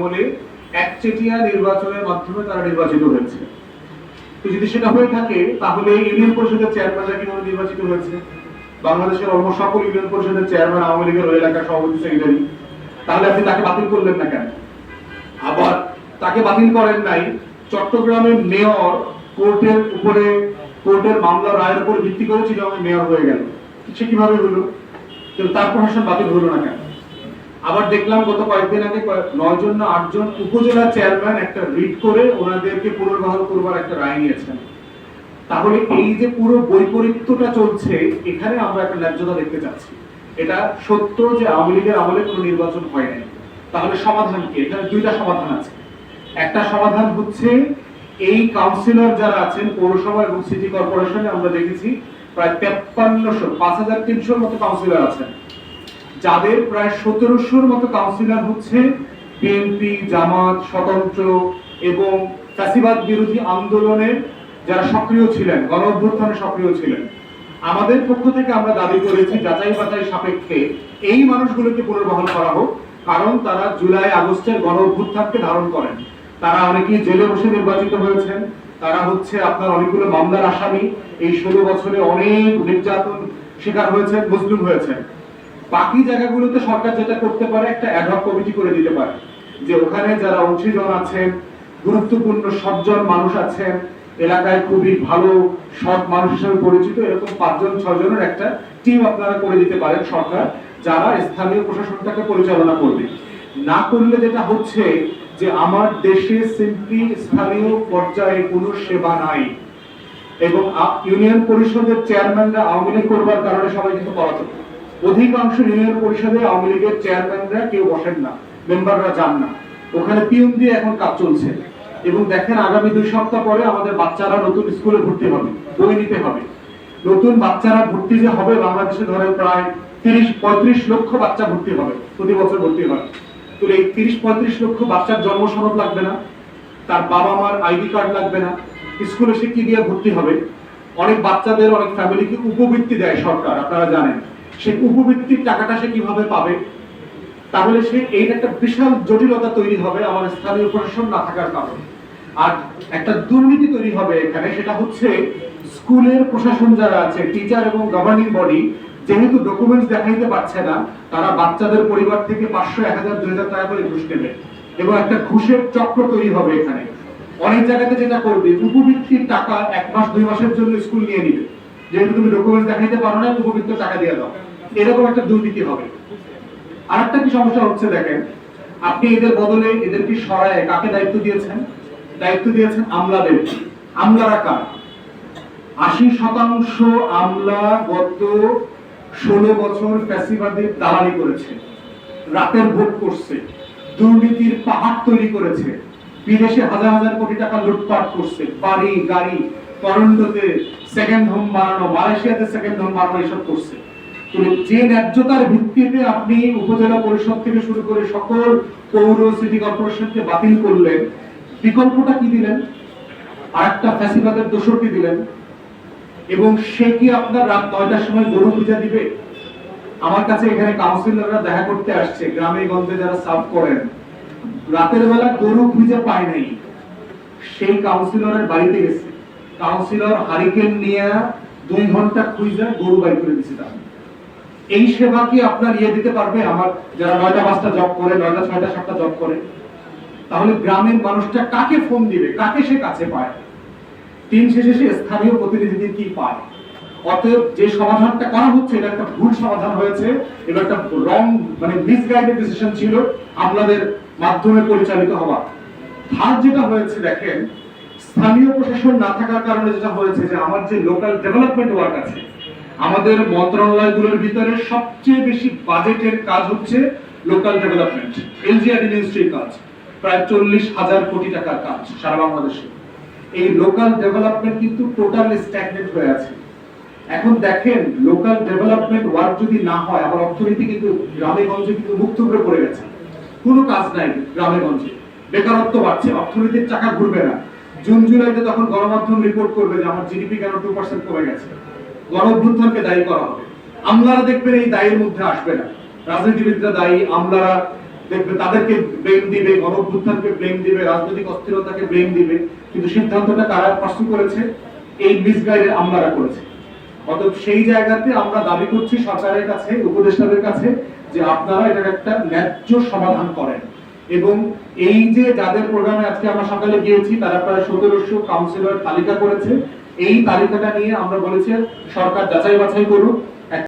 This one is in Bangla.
আমলে একচেটিয়া নির্বাচনের মাধ্যমে তারা নির্বাচিত হয়েছে। তো যদি সেটা হয়ে থাকে তাহলে ইউনিয়ন পরিষদের চেয়ারম্যানরা কিভাবে নির্বাচিত হয়েছে? বাংলাদেশের অলমোস্ট সকল ইউনিয়ন পরিষদের চেয়ারম্যান আওয়ামী লীগের ওই এলাকার সভাপতি সেক্রেটারি। তাহলে আপনি তাকে বাতিল করলেন না কেন? আবার তাকে বাতিল করেন নাই, চট্টগ্রামের মেয়র কোর্টের মামলা রায়ের উপর ভিত্তি করে চিটাগাং মেয়র হয়ে গেল। সে কিভাবে হলো? কিন্তু তার প্রশাসন বাতিল হলো না কেন? আবার দেখলাম গত কয়েকদিন আগে 9 জন না 8 জন উপজেলা চেয়ারম্যান একটা রিট করে ওনাদেরকে পুনর্বহাল করবার একটা রায় নিয়েছেন। তাহলে এই যে পুরো বৈপরীত্যটা চলছে, এখানে আমরা একটা ন্যায্যতা দেখতে চাচ্ছি। এটা সত্য যে আওয়ামী লীগের আমলে কোনো নির্বাচন হয় নাই। তাহলে সমাধান কি? এখানে দুইটা সমাধান আছে। একটা সমাধান হচ্ছে এই কাউন্সিলর যারা আছেন পৌরসভা এবং সিটি কর্পোরেশনে আমরা দেখেছি প্রায় 5300 মতো কাউন্সিলর আছেন, যাদের প্রায় 1700 মতো কাউন্সিলর হচ্ছে বিএনপি, জামাত, স্বতন্ত্র এবং ফ্যাসিবাদ বিরোধী আন্দোলনের যারা সক্রিয় ছিলেন, গণ অভ্যুত্থানে সক্রিয় ছিলেন। আমাদের পক্ষ থেকে আমরা দাবি করেছি যাচাই বাছাই সাপেক্ষে এই মানুষগুলোকে পুনর্বহাল করা হোক, কারণ তারা জুলাই আগস্টের গণ অভ্যুত্থানকে ধারণ করেন। তারা অনেকেই জেলে বসে নির্বাচিত হয়েছেন, তারা হচ্ছে আপনার অনেকগুলো মামলার আসামি, এই 16 বছরে অনেক নির্যাতন শিকার হয়েছেন, মুসলিম হয়েছেন। বাকি জায়গাগুলোতে সরকার যেটা করতে পারে, একটা অ্যাডহক কমিটি করে দিতে পারে, যে ওখানে যারা অংশীজন আছেন, গুরুত্বপূর্ণ সজ্জন মানুষ আছেন, এলাকায় খুবই ভালো সৎ মানুষ হিসেবে পরিচিত, এরকম 5 জন 6 জনের একটা টিম আপনারা করে দিতে পারেন সরকার, যারা স্থানীয় প্রশাসনটাকে পরিচালনা করবে। না করলে যেটা হচ্ছে যে আমার দেশে সিম্পলি স্থানীয় পর্যায়ে কোনো সেবা নাই, এবং ইউনিয়ন পরিষদের চেয়ারম্যানরা আওয়ামী লীগ করবার কারণে সবাই কিন্তু পলাতক। অধিকাংশ ইউনিয়ন পরিষদে আওয়ামী লীগের চেয়ারম্যানরা কেউ বসেন না, মেম্বাররা যান না, ওখানে পিউন দিয়ে এখন কাজ চলছে। এবং দেখেন আগামী 2 সপ্তাহ পরে আমাদের বাচ্চারা নতুন স্কুলে ভর্তি হবে, বই নিতে হবে। নতুন বাচ্চারা ভর্তি যে হবে, বাংলাদেশে ধরেন প্রায় 30-35 লক্ষ বাচ্চা ভর্তি হবে, প্রতি বছর ভর্তি হয়। তো এই 30-35 লক্ষ বাচ্চার জন্ম সনদ লাগবে না, তার বাবা মার আইডি কার্ড লাগবে না, স্কুলে সে কি দিয়ে ভর্তি হবে? অনেক বাচ্চাদের অনেক ফ্যামিলিকে উপবৃত্তি দেয় সরকার, আপনারা জানেন। সেই উপবৃত্তির টাকাটা সে কিভাবে পাবে? তাহলে সে এই একটা বিশাল জটিলতা তৈরি হবে আমার স্থানীয় প্রশাসন না থাকার কারণে। আর একটা দুর্নীতি তৈরি হবে এখানে, সেটা হচ্ছে স্কুলের প্রশাসন যারা আছে, টিচার এবং গভর্নিং বডি, যেহেতু ডকুমেন্টস দেখাইতে পারছে না, তারা বাচ্চাদের পরিবার থেকে 500, 1000, 2000 টাকা করে ঘুষ নেবে, এবং একটা ঘুষের চক্র তৈরি হবে এখানে। অনেক জায়গাতে যেটা করবে, উপবৃত্তির টাকা 1 মাস 2 মাসের জন্য স্কুল নিয়ে নিবে, যেহেতু তুমি ডকুমেন্টস দেখাইতে পারো না, উপবৃত্তির টাকা দিয়ে দাও, এরকম একটা দুর্নীতি হবে। আরেকটা কি সমস্যা হচ্ছে দেখেন, আপনি এদের বদলে এদেরকে সরায় কাকে দায়িত্ব দিয়েছেন? দায়িত্ব দিয়েছেন আমলাদের। আমলারা কার? 80% আমলা গত 16 বছর ফ্যাসিবাদের দালালি করেছে, রাতের ভোট করছে, দুর্নীতির পাহাড় তৈরি করেছে, বিদেশে হাজার হাজার কোটি টাকা লুটপাট করছে, বাড়ি গাড়ি, টরন্টোতে সেকেন্ড হোম বানানো, মালয়েশিয়াতে সেকেন্ড হোম বানানো, এসব করছে। যে ন্যায্যতার ভিত্তিতে আপনি উপজেলা পরিষদ থেকে শুরু করে সকল পৌর সিটি কর্পোরেশনকে বাতিল করলেন, বিকল্পটা কি দিলেন? আরেকটা ফ্যাসিবাদের দোষরকে দিলেন। এবং সে কি আপনার রাত 9টার সময় গরু পূজা দিবে? আমার কাছে এখানে কাউন্সিলররা দেখা করতে আসছে, গ্রামে গঞ্জে যারা সার্ভ করেন, রাতের বেলা গরু খুঁজে পায় নাই, সেই কাউন্সিলরের বাড়িতে গেছে, কাউন্সিলর হারিকেন নিয়ে 2 ঘন্টা খুঁজে গরু বাই করে দিছে। এই সেবা কি আপনার দিতে পারবে আমার যারা 9টা 5টা জব করে, 9টা 6টা 7টা জব করে? তাহলে গ্রামের মানুষটা কাকে ফোন দিবে, কাকে সে কাছে পায়? দিন শেষে সে স্থানীয় প্রতিনিধিদের কি পায়? অতএব যে সমাধানটা করা হচ্ছে, এটা একটা ভুল সমাধান হয়েছে, এটা একটা রং মিসগাইডেড ডিসিশন ছিল আপনাদের মাধ্যমে পরিচালিত হওয়া। আর যেটা হয়েছে দেখেন, স্থানীয় প্রশাসন না থাকার কারণে যেটা হয়েছে যে আমার যে লোকাল ডেভেলপমেন্ট ওয়ার্ক আছে, আমাদের মন্ত্রণালয়গুলোর ভিতরে সবচেয়ে বেশি বাজেটের কাজ হচ্ছে লোকাল ডেভেলপমেন্ট, এলজিআরডি মিনিস্ট্রির কাজ, প্রায় 40,000 কোটি টাকার কাজ সারা বাংলাদেশে। এই লোকাল ডেভেলপমেন্ট কিন্তু টোটাল স্ট্যাগনেট হয়ে আছে। এখন দেখেন, লোকাল ডেভেলপমেন্ট ওয়ার্ক যদি না হয়, আবার অর্থনীতি কিন্তু গ্রামে গঞ্জে কিন্তু মুক্ত করে পড়ে গেছে, কোনো কাজ নাই গ্রামে গঞ্জে, বেকারত্ব বাড়ছে, অর্থনীতির টাকা ঘুরবে না। জুন জুলাইতে তখন গণমাধ্যম রিপোর্ট করবে যে আমার জিডিপি কেন 2% কমে গেছে, গণ অভ্যুত্থানকে দায়ী করা হবে। আমলারা দেখবেন এই দায়ের মধ্যে আসবে না, রাজনীতিবিদরা দায়ী, আমলারা দেখবে তাদেরকে ব্লেম দিবে, গণঅভ্যুত্থানকে ব্লেম দিবে, রাজনৈতিক অস্থিরতাকে ব্লেম দিবে, কিন্তু সিদ্ধান্তটা কারা পার্সু করেছে? এই মিসগাইডের আমলারা করেছে। অতএব সেই জায়গাতে আমরা দাবি করছি সরকারের কাছে, উপদেষ্টাদের কাছে, যে আপনারা এটার একটা ন্যায্য সমাধান করেন। এবং এই যে যাদের প্রোগ্রামে আজকে আমরা সকালে গিয়েছি তারা প্রায় 1700 কাউন্সিলর তালিকা করেছে, এই তালিকাটা নিয়ে আমরা বলেছি সরকার যাচাই বাছাই করুক,